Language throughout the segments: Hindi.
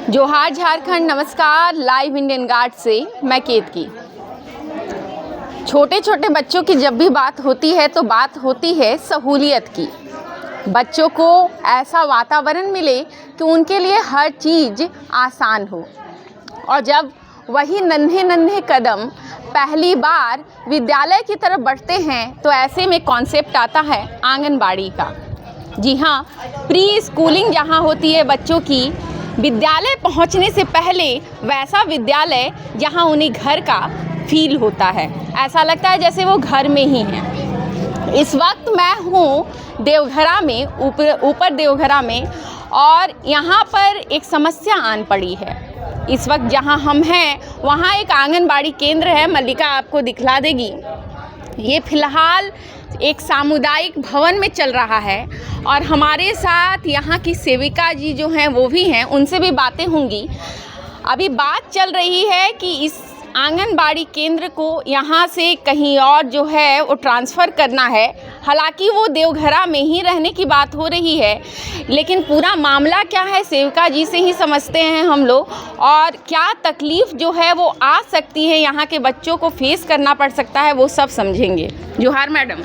जोहार झारखंड, नमस्कार। लाइव इंडियन गार्ड से मैं केतकी। छोटे छोटे बच्चों की जब भी बात होती है तो बात होती है सहूलियत की। बच्चों को ऐसा वातावरण मिले कि उनके लिए हर चीज़ आसान हो। और जब वही नन्हे नन्हे कदम पहली बार विद्यालय की तरफ बढ़ते हैं तो ऐसे में कॉन्सेप्ट आता है आंगनबाड़ी का। जी हाँ, प्री स्कूलिंग जहाँ होती है बच्चों की, विद्यालय पहुँचने से पहले वैसा विद्यालय जहाँ उन्हें घर का फील होता है। ऐसा लगता है जैसे वो घर में ही हैं। इस वक्त मैं हूँ देवघरा में, ऊपर देवघरा में, और यहाँ पर एक समस्या आन पड़ी है। इस वक्त जहाँ हम हैं वहाँ एक आंगनबाड़ी केंद्र है, मल्लिका आपको दिखला देगी। ये फ़िलहाल एक सामुदायिक भवन में चल रहा है और हमारे साथ यहाँ की सेविका जी जो हैं वो भी हैं, उनसे भी बातें होंगी। अभी बात चल रही है कि इस आंगनबाड़ी केंद्र को यहाँ से कहीं और जो है वो ट्रांसफ़र करना है। हालांकि वो देवघरा में ही रहने की बात हो रही है, लेकिन पूरा मामला क्या है सेविका जी से ही समझते हैं हम लोग, और क्या तकलीफ़ जो है वो आ सकती है, यहाँ के बच्चों को फेस करना पड़ सकता है, वो सब समझेंगे। जोहार मैडम।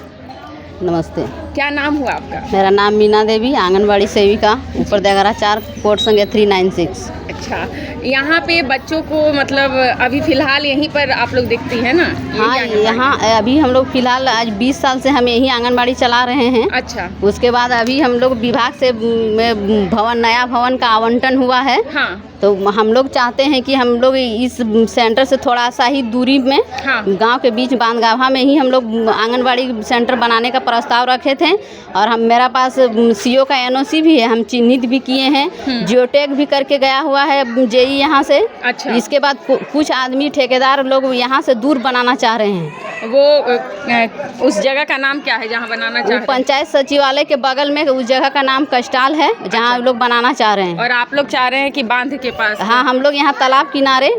नमस्ते। क्या नाम हुआ आपका? मेरा नाम मीना देवी, आंगनबाड़ी सेविका, ऊपर देवघरा 4, कोड संख्या 396। अच्छा, यहाँ पे बच्चों को मतलब अभी फ़िलहाल यहीं पर आप लोग देखती हैं ना? हाँ, यहाँ अभी हम लोग फ़िलहाल आज 20 साल से हम यही आंगनबाड़ी चला रहे हैं। अच्छा। उसके बाद अभी हम लोग विभाग से नया भवन का आवंटन हुआ है। हाँ। तो हम लोग चाहते हैं कि हम लोग इस सेंटर से थोड़ा सा ही दूरी में, हाँ, गांव के बीच बांधगाभा में ही हम लोग आंगनबाड़ी सेंटर बनाने का प्रस्ताव रखे थे। और हम मेरा पास सीओ का एनओसी भी है, हम चिन्हित भी किए हैं, जियोटैग भी करके गया हुआ है जेई यहाँ से। अच्छा। इसके बाद कुछ आदमी ठेकेदार लोग यहाँ से दूर बनाना चाह रहे हैं। वो उस जगह का नाम क्या है जहाँ बनाना चाह रहे हैं? पंचायत सचिवालय के बगल में उस जगह का नाम कष्टाल है, जहाँ अच्छा। लोग बनाना चाह रहे हैं। और आप लोग चाह रहे हैं कि बांध के पास? हाँ, हम लोग यहाँ तालाब किनारे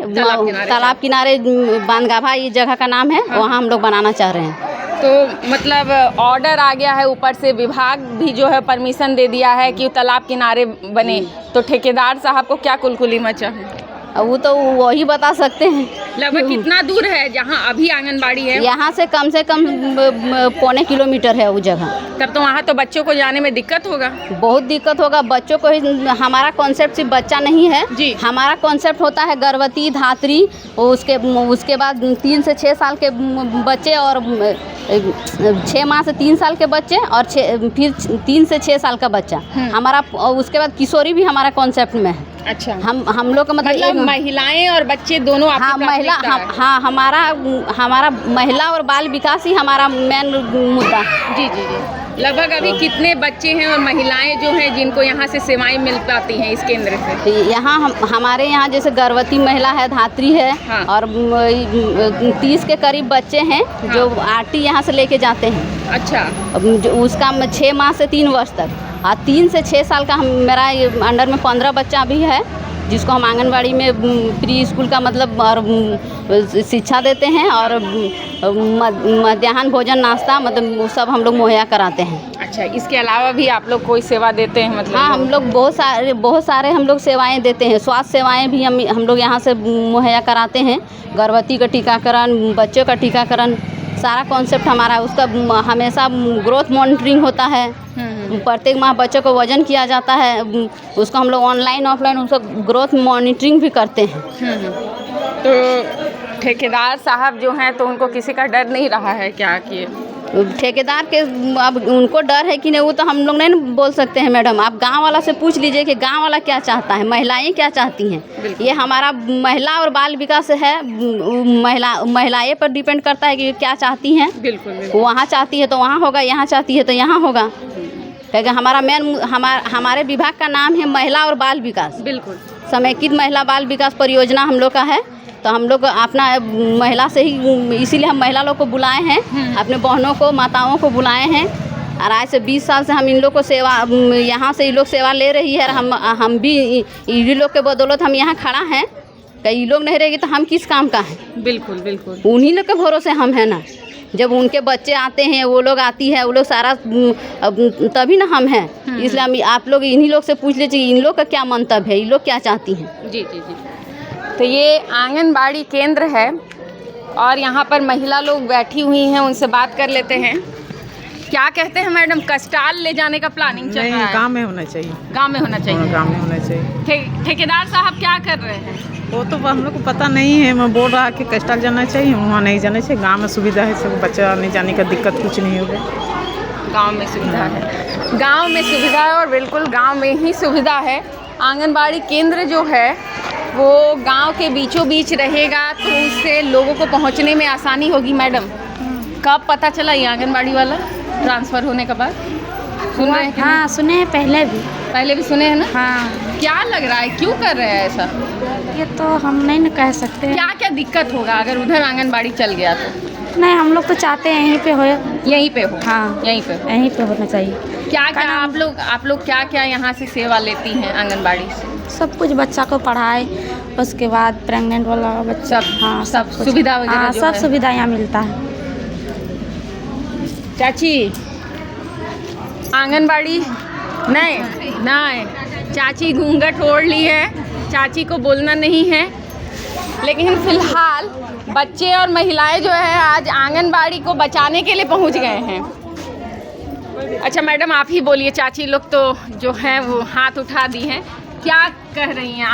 बांधगाभा ये जगह का नाम है। हाँ। वहाँ हम लोग बनाना चाह रहे हैं। तो मतलब ऑर्डर आ गया है ऊपर से, विभाग भी जो है परमिशन दे दिया है कि तालाब किनारे बने, तो ठेकेदार साहब को क्या कुलकुली मचा है? वो तो वही बता सकते हैं। लगभग कितना दूर है जहाँ अभी आंगनबाड़ी है? यहाँ से कम 1.25 किलोमीटर है वो जगह। तब तो वहाँ तो बच्चों को जाने में दिक्कत होगा। बहुत दिक्कत होगा बच्चों को ही। हमारा कॉन्सेप्ट सिर्फ बच्चा नहीं है जी। हमारा कॉन्सेप्ट होता है गर्भवती, धात्री, उसके बाद 3 से 6 साल के बच्चे, और 6 माह से 3 साल के बच्चे, और फिर 3 से 6 साल का बच्चा हमारा। उसके बाद किशोरी भी हमारा कॉन्सेप्ट में है। अच्छा। हम लोग का मतलब महिलाएं और बच्चे दोनों आपकी महिला प्राथमिकता है? हाँ, हमारा महिला और बाल विकास ही हमारा मेन मुद्दा। जी जी जी। लगभग अभी कितने बच्चे हैं और महिलाएं जो हैं जिनको यहाँ से सेवाएं मिल पाती हैं इस केंद्र से? यहाँ हमारे यहाँ जैसे गर्भवती महिला है, धात्री है। हाँ। और 30 के करीब बच्चे हैं। हाँ। जो आरटी यहाँ से लेके जाते हैं। अच्छा। उसका 6 माह से 3 वर्ष तक, और 3 से 6 साल का मेरा अंडर में 15 बच्चा भी है, जिसको हम आंगनबाड़ी में प्री स्कूल का मतलब और शिक्षा देते हैं, और मध्याह्न भोजन, नाश्ता मतलब वो सब हम लोग मुहैया कराते हैं। अच्छा, इसके अलावा भी आप लोग कोई सेवा देते हैं मतलब? हाँ, हम लोग बहुत सारे हम लोग सेवाएं देते हैं। स्वास्थ्य सेवाएं भी हम लोग यहाँ से मुहैया कराते हैं। गर्भवती का टीकाकरण, बच्चों का टीकाकरण, सारा कॉन्सेप्ट हमारा। उसका हमेशा ग्रोथ मॉनिटरिंग होता है। प्रत्येक माह बच्चों को वजन किया जाता है। उसको हम लोग ऑनलाइन ऑफलाइन उसका ग्रोथ मॉनिटरिंग भी करते हैं। तो ठेकेदार साहब जो हैं तो उनको किसी का डर नहीं रहा है क्या कि ठेकेदार के अब उनको डर है कि नहीं, वो तो हम लोग नहीं बोल सकते हैं मैडम। आप गांव वाला से पूछ लीजिए कि गांव वाला क्या चाहता है, महिलाएं क्या चाहती हैं। ये हमारा महिला और बाल विकास है, महिलाएं पर डिपेंड करता है कि क्या चाहती हैं। बिल्कुल। वहाँ चाहती है तो वहाँ होगा, यहाँ चाहती है तो यहाँ होगा। क्योंकि हमारा हमारे विभाग का नाम है महिला और बाल विकास। बिल्कुल। समेकित महिला बाल विकास परियोजना हम लोग का है। तो हम लोग अपना महिला से ही, इसीलिए हम महिला लोग को बुलाए हैं, अपने बहनों को, माताओं को बुलाए हैं। और आज से 20 साल से हम इन लोग को सेवा, यहाँ से ये लोग सेवा ले रही है। और हम भी इन लोग के बदौलत हम यहाँ खड़ा हैं। कई लोग नहीं रहेगी तो हम किस काम का है? बिल्कुल बिल्कुल। उन्हीं लोग के भरोसे हम हैं ना। जब उनके बच्चे आते हैं, वो लोग आती है, वो लोग सारा तभी ना हम हैं। इसलिए हम आप लोग इन्हीं लोग से पूछ लीजिए इन लोग का क्या मंतव्य है, इन लोग क्या चाहती हैं। जी जी जी। तो ये आंगनबाड़ी केंद्र है और यहाँ पर महिला लोग बैठी हुई हैं, उनसे बात कर लेते हैं। क्या कहते हैं मैडम, कस्टाल ले जाने का प्लानिंग चल रहा है? गांव में होना चाहिए। गांव में होना चाहिए। गांव में होना चाहिए। ठेकेदार साहब क्या कर रहे हैं? वो तो हम लोग को पता नहीं है। मैं बोल रहा कि कस्टाल जाना चाहिए, वहाँ नहीं जाना चाहिए। गांव में सुविधा है, सब बच्चा आने जाने का दिक्कत कुछ नहीं होगा। गांव में सुविधा है, गांव में सुविधा है और बिल्कुल गांव में ही सुविधा है। आंगनबाड़ी केंद्र जो है वो गांव के बीचों बीच रहेगा तो उससे लोगों को पहुंचने में आसानी होगी। मैडम, कब पता चला ये आंगनबाड़ी वाला ट्रांसफ़र होने के बाद? सुन रहे हैं कि हाँ, सुने हैं पहले भी सुने हैं ना? हाँ। क्या लग रहा है, क्यों कर रहे हैं ऐसा? ये तो हम नहीं न कह सकते। क्या क्या दिक्कत होगा अगर उधर आंगनबाड़ी चल गया तो? नहीं, हम लोग तो चाहते हैं यहीं पे हो। यहीं पे हो? हाँ, यहीं पे हो। यहीं पे होना चाहिए। क्या क्या आप लोग क्या क्या यहाँ से सेवा लेती हैं आंगनबाड़ी से? सब कुछ, बच्चा को पढ़ाए, उसके बाद प्रेग्नेंट वाला बच्चा, हाँ सब कुछ। सुविधा वगैरह हाँ, जो सब है। सुविधा यहाँ मिलता है। चाची, आंगनबाड़ी नहीं, चाची घूंघट ओढ़ ली है, चाची को बोलना नहीं है। लेकिन फ़िलहाल बच्चे और महिलाएं जो है आज आंगनबाड़ी को बचाने के लिए पहुंच गए हैं। अच्छा मैडम, आप ही बोलिए, चाची लोग तो जो है वो हाथ उठा दी हैं, क्या कह रही हैं?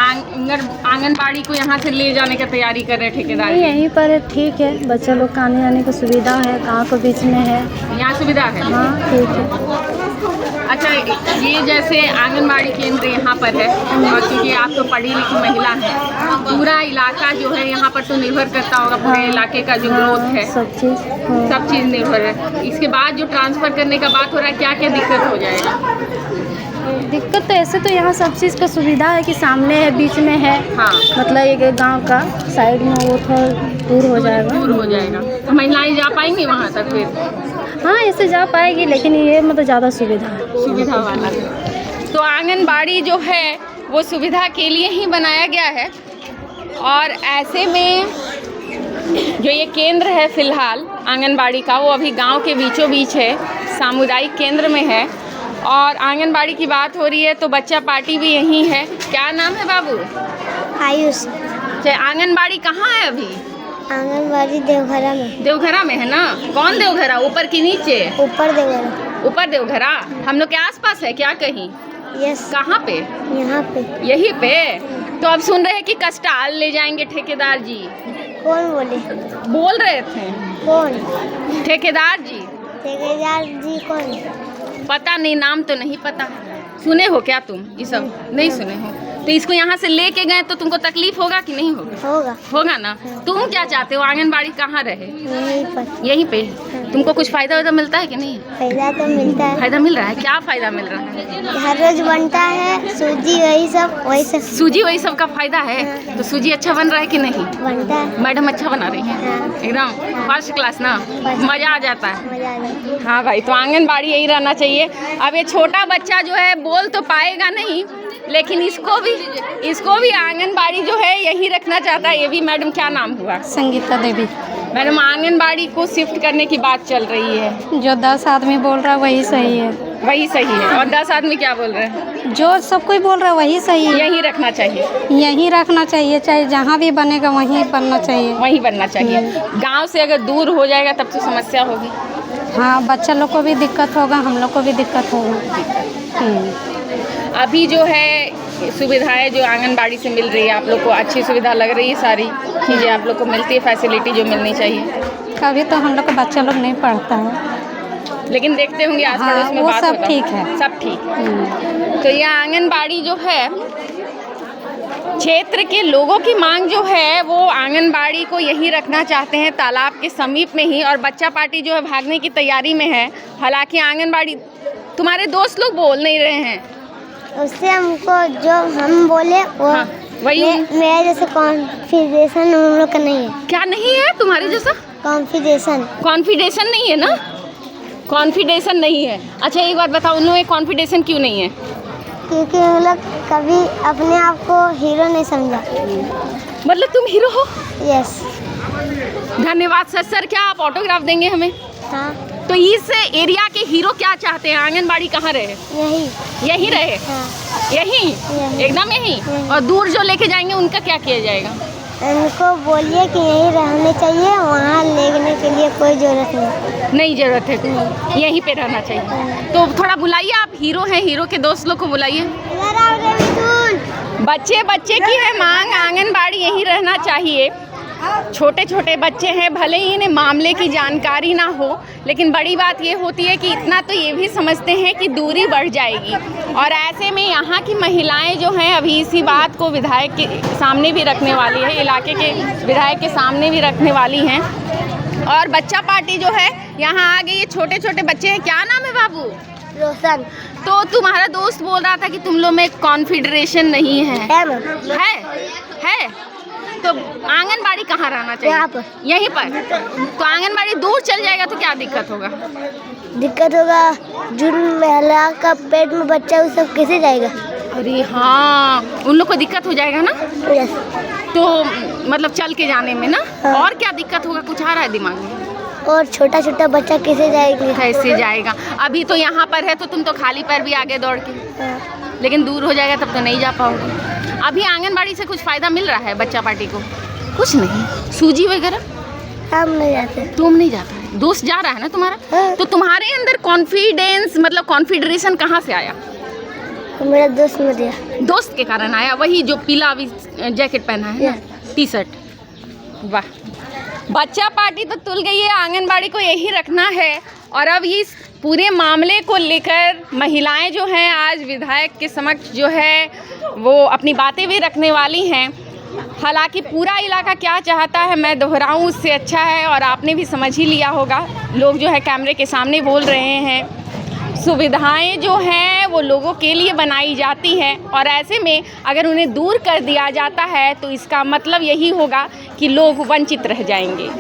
आंगनबाड़ी को यहाँ से ले जाने की तैयारी कर रहे ठेकेदार? यहीं पर ठीक है, बच्चा लोग का आने जाने की सुविधा है, गाँव के बीच में है। यहाँ सुविधा है? हाँ, ठीक है। अच्छा, ये जैसे आंगनबाड़ी केंद्र यहाँ पर है और क्योंकि आप तो पढ़ी लिखी महिला हैं, पूरा इलाका जो है यहाँ पर तो निर्भर करता होगा, पूरे इलाके का जो ग्रोथ है सब चीज़ निर्भर है। इसके बाद जो ट्रांसफ़र करने का बात हो रहा है, क्या क्या दिक्कत हो जाएगा? दिक्कत तो ऐसे तो यहाँ सब चीज़ का सुविधा है कि सामने है, बीच में है। हाँ, मतलब एक गांव का साइड में, वो थोड़ा दूर हो जाएगा। तो महिलाएं जा पाएंगी वहाँ तक फिर? हाँ, ऐसे जा पाएगी, लेकिन ये मतलब ज़्यादा सुविधा वाला है। तो आंगनबाड़ी जो है वो सुविधा के लिए ही बनाया गया है और ऐसे में जो ये केंद्र है फ़िलहाल आंगनबाड़ी का, वो अभी गांव के बीचों बीच है, सामुदायिक केंद्र में है। और आंगनबाड़ी की बात हो रही है तो बच्चा पार्टी भी यहीं है। क्या नाम है बाबू? आयुष। आंगनबाड़ी कहाँ है अभी? आंगनबाड़ी देवघरा में। देवघरा में है ना? कौन देवघरा, ऊपर की नीचे? ऊपर देवघरा। ऊपर देवघरा हम लोग के आसपास है क्या कहीं? यस। कहाँ पे? यहाँ पे। यहीं पे? तो अब सुन रहे हैं कि कस्टाल ले जाएंगे ठेकेदार जी। कौन बोले? बोल रहे थे। कौन? ठेकेदार जी। ठेकेदार जी कौन? पता नहीं, नाम तो नहीं पता। सुने हो क्या तुम ये सब? नहीं सुने हो? तो इसको यहाँ से लेके गए तो तुमको तकलीफ होगा कि नहीं होगा? होगा ना। तुम क्या चाहते हो, आंगनबाड़ी कहाँ रहे? यहीं पे। तुमको कुछ फ़ायदा वायदा मिलता है कि नहीं? फायदा तो मिलता है। फ़ायदा मिल रहा है? क्या फ़ायदा मिल रहा है? हर रोज बनता है सूजी, वही सब। सूजी वही सब का फ़ायदा है? तो सूजी अच्छा बन रहा है कि नहीं? बनता है। मैडम अच्छा बना रही हैं? एकदम फर्स्ट क्लास ना, मज़ा आ जाता है। हाँ भाई, तो आंगनबाड़ी यही रहना चाहिए। अब ये छोटा बच्चा जो है बोल तो पाएगा नहीं, लेकिन इसको भी आंगनबाड़ी जो है यही रखना चाहता है। ये भी मैडम, क्या नाम हुआ? संगीता देवी। मैडम, आंगनबाड़ी को शिफ्ट करने की बात चल रही है। जो 10 आदमी बोल रहा है वही सही है। वही सही है। और 10 आदमी क्या बोल रहे हैं? जो सब कोई बोल रहा है वही सही है। यही रखना चाहिए। यहीं रखना चाहिए, चाहे जहाँ भी बनेगा वहीं बनना चाहिए। वहीं बनना चाहिए। गाँव से अगर दूर हो जाएगा तब तो समस्या होगी। हाँ, बच्चा लोग को भी दिक्कत होगा, हम लोग को भी दिक्कत होगा। अभी जो है सुविधाएं जो आंगनबाड़ी से मिल रही है, आप लोग को अच्छी सुविधा लग रही है? सारी चीज़ें आप लोग को मिलती है, फैसिलिटी जो मिलनी चाहिए? अभी तो हम लोग का बच्चा लोग नहीं पढ़ता है, लेकिन देखते होंगे आस पड़ोस में वो बात सब होगा। ठीक है। सब ठीक है। तो ये आंगनबाड़ी जो है, क्षेत्र के लोगों की मांग जो है वो आंगनबाड़ी को यहीं रखना चाहते हैं, तालाब के समीप में ही। और बच्चा पार्टी जो है भागने की तैयारी में है। हालांकि आंगनबाड़ी, तुम्हारे दोस्त लोग बोल नहीं रहे हैं उससे हमको जो हम बोले वो वही मेरा जैसे कॉन्फिडेंसन हम लोग का नहीं है। क्या नहीं है तुम्हारे जैसा? कॉन्फिडेंसन नहीं है ना? कॉन्फिडेंसन नहीं है। अच्छा एक बात बताओ, उन लोगों में कॉन्फिडेंसन क्यों नहीं है? क्योंकि हम लोग कभी अपने आप को हीरो नहीं समझा। मतलब तुम हीरो हो? यस। धन्यवाद सर। सर क्या आप ऑटोग्राफ देंगे हमें? हाँ, तो इस एरिया के हीरो क्या चाहते हैं? आंगनबाड़ी कहाँ रहे? यही रहे? हाँ, यही एकदम यही। और दूर जो लेके जाएंगे उनका क्या किया जाएगा? उनको बोलिए कि यहीं रहने चाहिए, वहाँ लेने के लिए कोई ज़रूरत नहीं ज़रूरत है, यहीं पे रहना चाहिए। तो थोड़ा बुलाइए, आप हीरो हैं, हीरो के दोस्त लोग को बुलाइए। बच्चे की है मांग, आंगनबाड़ी यहीं रहना चाहिए। छोटे छोटे बच्चे हैं, भले ही इन्हें मामले की जानकारी ना हो, लेकिन बड़ी बात ये होती है कि इतना तो ये भी समझते हैं कि दूरी बढ़ जाएगी। और ऐसे में यहाँ की महिलाएं जो हैं अभी इसी बात को विधायक के सामने भी रखने वाली है, इलाके के विधायक के सामने भी रखने वाली हैं। और बच्चा पार्टी जो है यहाँ आ गई, ये छोटे छोटे बच्चे हैं। क्या नाम है बाबू? रोशन तो तुम्हारा दोस्त बोल रहा था कि तुम लोग में कॉन्फेडरेशन नहीं है। है तो आंगनबाड़ी कहाँ रहना चाहिए? यहाँ पर। यहीं पर। तो आंगनबाड़ी दूर चल जाएगा तो क्या दिक्कत होगा? दिक्कत होगा, जिन महिला का पेट में बच्चा वो सब कैसे जाएगा? अरे हाँ, उन लोग को दिक्कत हो जाएगा ना। यस। तो मतलब चल के जाने में ना। हाँ। और क्या दिक्कत होगा? कुछ आ रहा है दिमाग में? और छोटा छोटा बच्चा कैसे जाएंगे? कैसे जाएगा? अभी तो यहाँ पर है तो तुम तो खाली पैर भी आगे दौड़ के, हाँ। लेकिन दूर हो जाएगा तब तो नहीं जा पाओगे। अभी आंगनबाड़ी से कुछ फ़ायदा मिल रहा है बच्चा पार्टी को? कुछ नहीं। सूजी वगैरह हम नहीं जाते। तुम नहीं जाता है, दोस्त जा रहा है ना तुम्हारा। हाँ। तो तुम्हारे अंदर कॉन्फिडेंस मतलब कॉन्फिडरेशन कहाँ से आया? मेरा दोस्त ने दिया। दोस्त के कारण आया, वही जो पीला अभी जैकेट पहना है ना, टी शर्ट। वाह, बच्चा पार्टी तो तुल गई है, आंगनबाड़ी को यही रखना है। और अब इस पूरे मामले को लेकर महिलाएं जो हैं आज विधायक के समक्ष जो है वो अपनी बातें भी रखने वाली हैं। हालांकि पूरा इलाका क्या चाहता है मैं दोहराऊं उससे अच्छा है, और आपने भी समझ ही लिया होगा। लोग जो है कैमरे के सामने बोल रहे हैं, सुविधाएं जो हैं वो लोगों के लिए बनाई जाती हैं, और ऐसे में अगर उन्हें दूर कर दिया जाता है तो इसका मतलब यही होगा कि लोग वंचित रह जाएंगे।